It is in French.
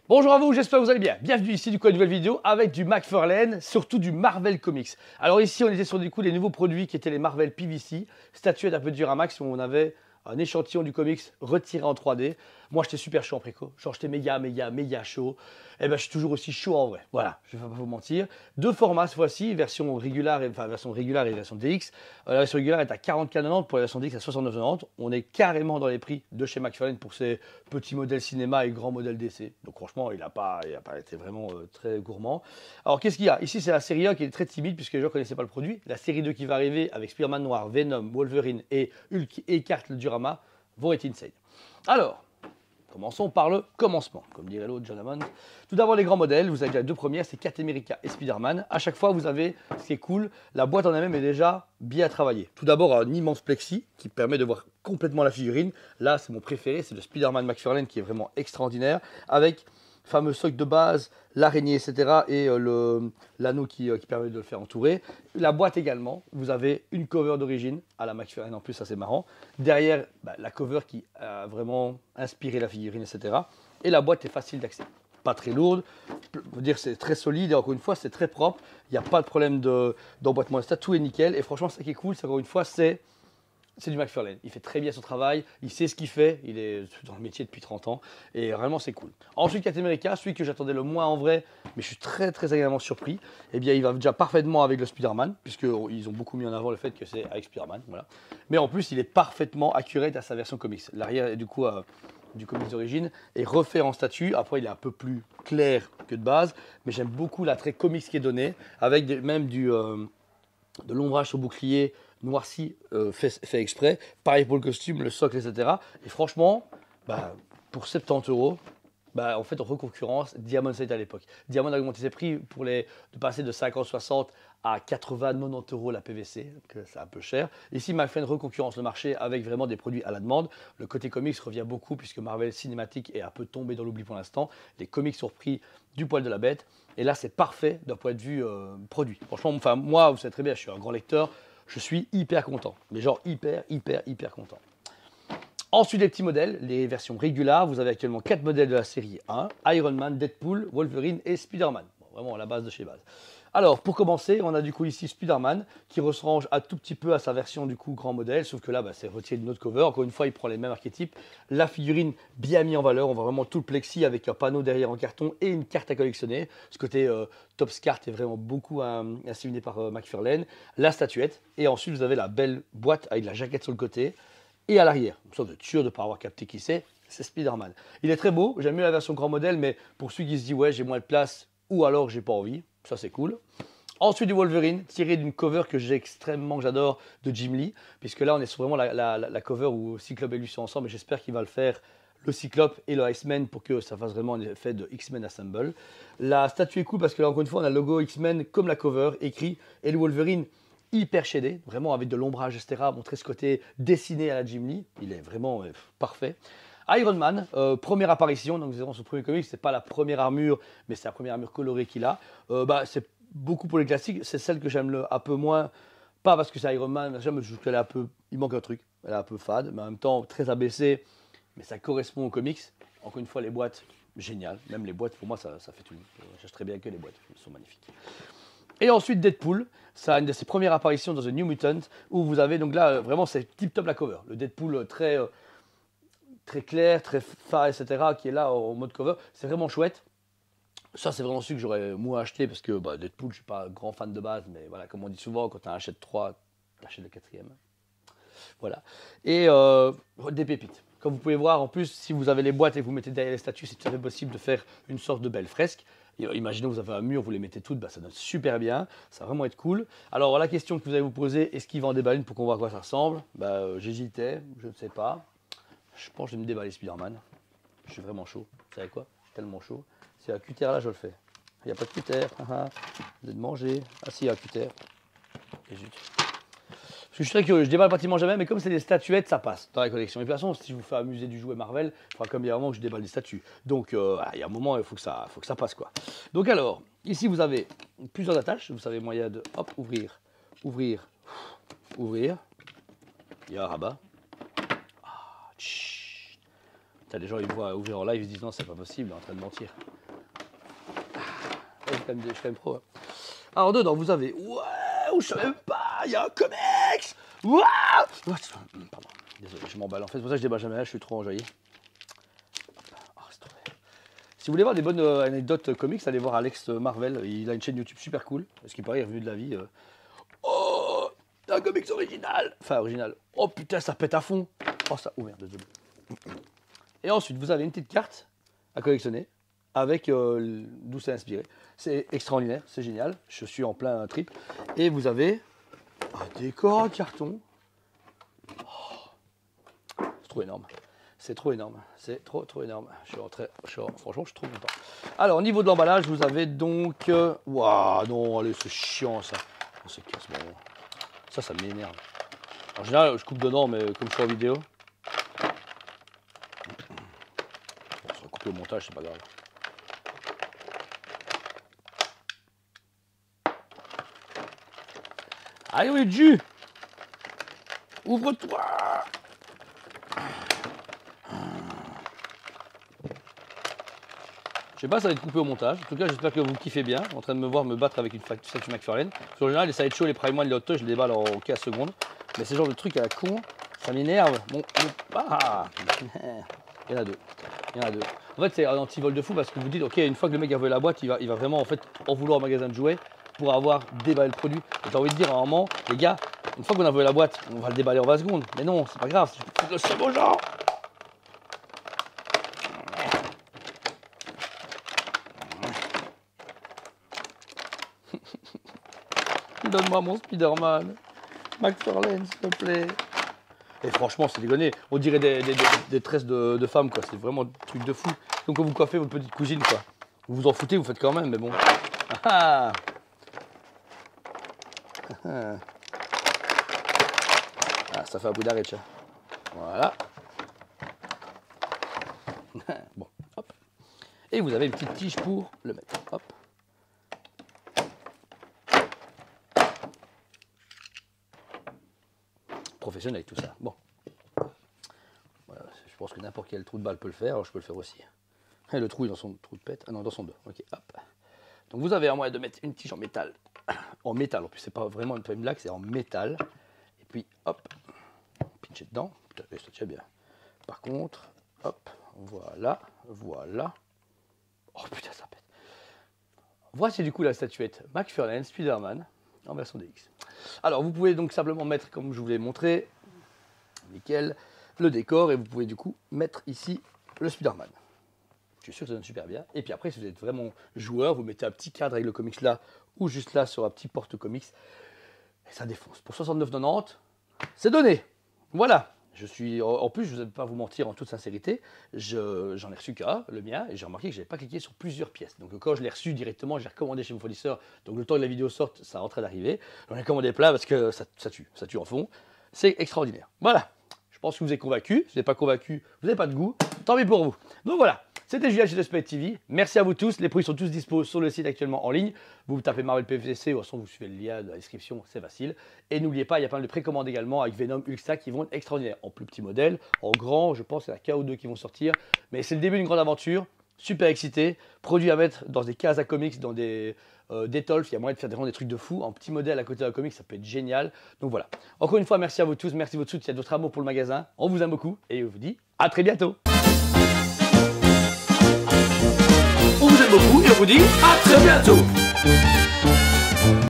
Bonjour à vous, j'espère que vous allez bien. Bienvenue ici du coup à une nouvelle vidéo avec du McFarlane, surtout du Marvel Comics. Alors ici on était sur du coup les nouveaux produits qui étaient les Marvel PVC, statuettes un peu Duramax où on avait un échantillon du comics retiré en 3D. Moi j'étais super chaud en préco, genre j'étais méga chaud. Et ben je suis toujours aussi chaud en vrai, voilà, je vais pas vous mentir. Deux formats cette fois-ci, version régulière et version DX. La version régulière est à 44,90 pour la version DX à 69,90. On est carrément dans les prix de chez McFarlane pour ces petits modèles cinéma et grands modèles DC. Donc franchement, il n'a pas été vraiment très gourmand. Alors qu'est-ce qu'il y a? Ici, c'est la série 1 qui est très timide puisque les gens ne connaissaient pas le produit. La série 2 qui va arriver avec Spider-Man Noir, Venom, Wolverine et Hulk et Carte le Durama vont être insane. Alors, commençons par le commencement, comme dirait l'autre, John Hammond. Tout d'abord, les grands modèles. Vous avez déjà les deux premières, c'est Captain America et Spider-Man. À chaque fois, vous avez, ce qui est cool, la boîte en elle-même est déjà bien travaillée. Tout d'abord, un immense plexi qui permet de voir complètement la figurine. Là, c'est mon préféré, c'est le Spider-Man McFarlane qui est vraiment extraordinaire, avec le fameux socle de base, l'araignée, etc. et l'anneau qui permet de le faire entourer. La boîte également, vous avez une cover d'origine à la McFarlane en plus, ça c'est marrant. Derrière, la cover qui a vraiment inspiré la figurine, etc. Et la boîte est facile d'accès. Pas très lourde, je veux dire c'est très solide et encore une fois c'est très propre. Il n'y a pas de problème d'emboîtement, tout est nickel. Et franchement, ce qui est cool, c'est encore une fois, c'est du McFarlane. Il fait très bien son travail, il sait ce qu'il fait, il est dans le métier depuis 30 ans et vraiment c'est cool. Ensuite, Captain America, celui que j'attendais le moins en vrai, mais je suis très agréablement surpris. Eh bien, il va déjà parfaitement avec le Spider-Man, puisqu'ils ont beaucoup mis en avant le fait que c'est avec Spider-Man. Voilà. Mais en plus, il est parfaitement accurate à sa version comics. L'arrière est du coup du comics d'origine est refait en statue. Après, il est un peu plus clair que de base, mais j'aime beaucoup l'attrait comics qui est donné, avec même de l'ombrage sur bouclier noirci fait exprès. Pareil pour le costume, le socle, etc. Et franchement, pour 70 euros, en fait, on reconcurrence Diamond State à l'époque. Diamond a augmenté ses prix de passer de 50-60 à 80-90 euros la PVC, donc c'est un peu cher. Ici, McFarlane reconcurrence le marché avec vraiment des produits à la demande. Le côté comics revient beaucoup puisque Marvel Cinematic est un peu tombé dans l'oubli pour l'instant. Les comics sont repris du poil de la bête. Et là, c'est parfait d'un point de vue produit. Franchement, enfin, moi, vous savez très bien, je suis un grand lecteur. Je suis hyper content. Mais genre hyper content. Ensuite, les petits modèles, les versions régulières. Vous avez actuellement 4 modèles de la série 1. Iron Man, Deadpool, Wolverine et Spider-Man. Bon, vraiment la base de chez base. Alors, pour commencer, on a du coup ici Spider-Man qui ressemble un tout petit peu à sa version du coup grand modèle, sauf que là, c'est retiré d'une autre cover. Encore une fois, il prend les mêmes archétypes. La figurine bien mis en valeur. On voit vraiment tout le plexi avec un panneau derrière en carton et une carte à collectionner. Ce côté Topps Cart est vraiment beaucoup inséminé par McFarlane. La statuette. Et ensuite, vous avez la belle boîte avec la jaquette sur le côté. Et à l'arrière, vous êtes sûr de ne pas avoir capté qui c'est Spider-Man. Il est très beau, j'aime mieux la version grand modèle, mais pour ceux qui se disent ouais j'ai moins de place ou alors j'ai pas envie, ça c'est cool. Ensuite du Wolverine, tiré d'une cover que j'adore de Jim Lee, puisque là on est sur vraiment la cover où Cyclope et lui sont ensemble, et j'espère qu'il va le faire le Cyclope et le Iceman pour que ça fasse vraiment un effet de X-Men Assemble. La statue est cool parce que là encore une fois on a le logo X-Men comme la cover écrit, et le Wolverine hyper shadé, vraiment avec de l'ombrage, etc. Montrer ce côté dessiné à la Jim Lee, il est vraiment parfait. Iron Man, première apparition, donc c'est son premier comic, c'est pas la première armure, mais c'est la première armure colorée qu'il a. C'est beaucoup pour les classiques, c'est celle que j'aime un peu moins, pas parce que c'est Iron Man, mais je trouve qu'elle est un peu, il manque un truc, elle est un peu fade, mais en même temps très abaissée, mais ça correspond aux comics. Encore une fois, les boîtes, génial, même les boîtes, pour moi, ça fait tout. J'achèterais bien que les boîtes, elles sont magnifiques. Et ensuite Deadpool, ça a une de ses premières apparitions dans The New Mutant, où vous avez donc là vraiment c'est tip top la cover. Le Deadpool très clair, très phare, etc. qui est là en mode cover, c'est vraiment chouette. Ça c'est vraiment celui que j'aurais moi acheté parce que Deadpool je suis pas un grand fan de base, mais voilà comme on dit souvent quand tu en achètes 3, tu achètes le quatrième. Voilà. Et des pépites. Comme vous pouvez voir, en plus, si vous avez les boîtes et que vous mettez derrière les statues, c'est tout à fait possible de faire une sorte de belle fresque. Et, imaginez, vous avez un mur, vous les mettez toutes, ça donne super bien, ça va vraiment être cool. Alors, la question que vous allez vous poser, est-ce qu'il va en déballer une pour qu'on voit à quoi ça ressemble? J'hésitais, je ne sais pas. Je pense que je vais me déballer Spider-Man. Je suis vraiment chaud. Vous savez quoi? Je suis tellement chaud. Si y a un cutter là, je le fais. Il n'y a pas de cutter. Vous êtes mangé. Ah si, il y a un cutter. Et zut. Parce que je suis très curieux, je déballe pratiquement jamais, mais comme c'est des statuettes, ça passe dans la collection. Et de toute façon, si je vous fais amuser du jouet Marvel, il faudra comme il y a un moment que je déballe des statues. Donc, il y a un moment, il faut que ça passe, quoi. Donc alors, ici, vous avez plusieurs attaches. Vous savez, moyen de, hop, ouvrir, ouvrir, ouvrir. Il y a un rabat. Putain, les gens ils me voient ouvrir en live, ils se disent non, c'est pas possible, il est en train de mentir. Je suis quand même pro. Hein. Alors dedans, vous avez, ouais, je savais même pas, il y a un comics. Waouh. Pardon, désolé, je m'emballe. En fait, c'est pour ça que je débat jamais là, je suis trop enjaillé. Si vous voulez voir des bonnes anecdotes comics, allez voir Alex Marvel. Il a une chaîne YouTube super cool. Parce qu'il paraît, il est revenu de la vie. Oh, un comics original. Enfin, original. Oh putain, ça pète à fond. Oh, ça. Oh merde, désolé. Et ensuite, vous avez une petite carte à collectionner avec d'où c'est inspiré. C'est extraordinaire, c'est génial. Je suis en plein trip. Et vous avez un décor en carton. Oh, c'est trop énorme. C'est trop énorme, c'est trop énorme. Franchement, je suis trop content. Alors, au niveau de l'emballage, vous avez donc... Waouh, non, allez, c'est chiant ça. On se casse, bon. Ça m'énerve. En général, je coupe dedans, mais comme je suis en vidéo... On sera coupé au montage, c'est pas grave. Allez, oui, Ju, ouvre-toi. Je sais pas, ça va être coupé au montage. En tout cas, j'espère que vous kiffez bien, en train de me voir me battre avec une statue McFarlane. Parce qu'en général, les sideshows, les Prime One, les Hot Toys, je les déballe en 15 secondes. Mais ce genre de truc à la con, ça m'énerve. Bon, ah, il y en a deux. Il y en a deux. En fait, c'est un anti-vol de fou parce que vous dites, ok, une fois que le mec a volé la boîte, il va vraiment en fait en vouloir au magasin de jouets pour avoir déballé le produit. J'ai envie de dire à un moment, les gars, une fois qu'on a volé la boîte, on va le déballer en 20 secondes. Mais non, c'est pas grave, c'est le seum aux gens. Donne-moi mon Spider-Man. McFarlane, s'il te plaît. Et franchement, c'est déconné. On dirait des tresses de femmes, quoi. C'est vraiment un truc de fou. Donc quand vous coiffez votre petite cousine, quoi. Vous vous en foutez, vous faites quand même, mais bon. Ah ah. Ah, ça fait un bout d'arrêt, tiens. Voilà. Bon, hop. Et vous avez une petite tige pour le mettre. Hop. Professionnel avec tout ça. Bon. Voilà, je pense que n'importe quel trou de balle peut le faire, alors je peux le faire aussi. Et le trou est dans son trou de pète. Ah non, dans son dos. Ok, hop. Donc vous avez un moyen de mettre une tige en métal. En métal, en plus, c'est pas vraiment une blague, c'est en métal. Et puis, hop, pincher dedans. Putain, ça tient bien. Par contre, hop, voilà, voilà. Oh putain, ça pète. Voici du coup la statuette McFarlane Spider-Man en version DX. Alors, vous pouvez donc simplement mettre, comme je vous l'ai montré, nickel, le décor, et vous pouvez du coup mettre ici le Spider-Man. Je suis sûr que ça donne super bien. Et puis après, si vous êtes vraiment joueur, vous mettez un petit cadre avec le comics là, ou juste là sur un petit porte-comics, et ça défonce. Pour 69,90, c'est donné. Voilà. Je suis, en plus, je ne vais pas vous mentir en toute sincérité, j'en ai reçu qu'un, le mien, et j'ai remarqué que je n'avais pas cliqué sur plusieurs pièces. Donc quand je l'ai reçu directement, j'ai recommandé chez mon fournisseur, donc le temps que la vidéo sorte, ça est en train d'arriver. J'en ai commandé plein parce que ça tue en fond. C'est extraordinaire. Voilà, je pense que vous êtes convaincus. Si vous n'êtes pas convaincu, vous n'avez pas de goût, tant pis pour vous. Donc voilà. C'était Julien chez Spade TV. Merci à vous tous. Les produits sont tous dispo sur le site actuellement en ligne. Vous tapez Marvel PVC, ou de toute façon vous suivez le lien de la description, c'est facile. Et n'oubliez pas, il y a pas mal de précommandes également avec Venom, Hulksta qui vont être extraordinaires. En plus petit modèle, en grand, je pense qu'il y en a qu'un ou deux qui vont sortir. Mais c'est le début d'une grande aventure. Super excité. Produit à mettre dans des cases à comics, dans des Detolf. Il y a moyen de faire vraiment des trucs de fou. En petit modèle à côté d'un comics, ça peut être génial. Donc voilà. Encore une fois, merci à vous tous. Merci de votre soutien, de votre amour pour le magasin. On vous aime beaucoup et on vous dit à très bientôt. On vous aime beaucoup et on vous dit à très bientôt.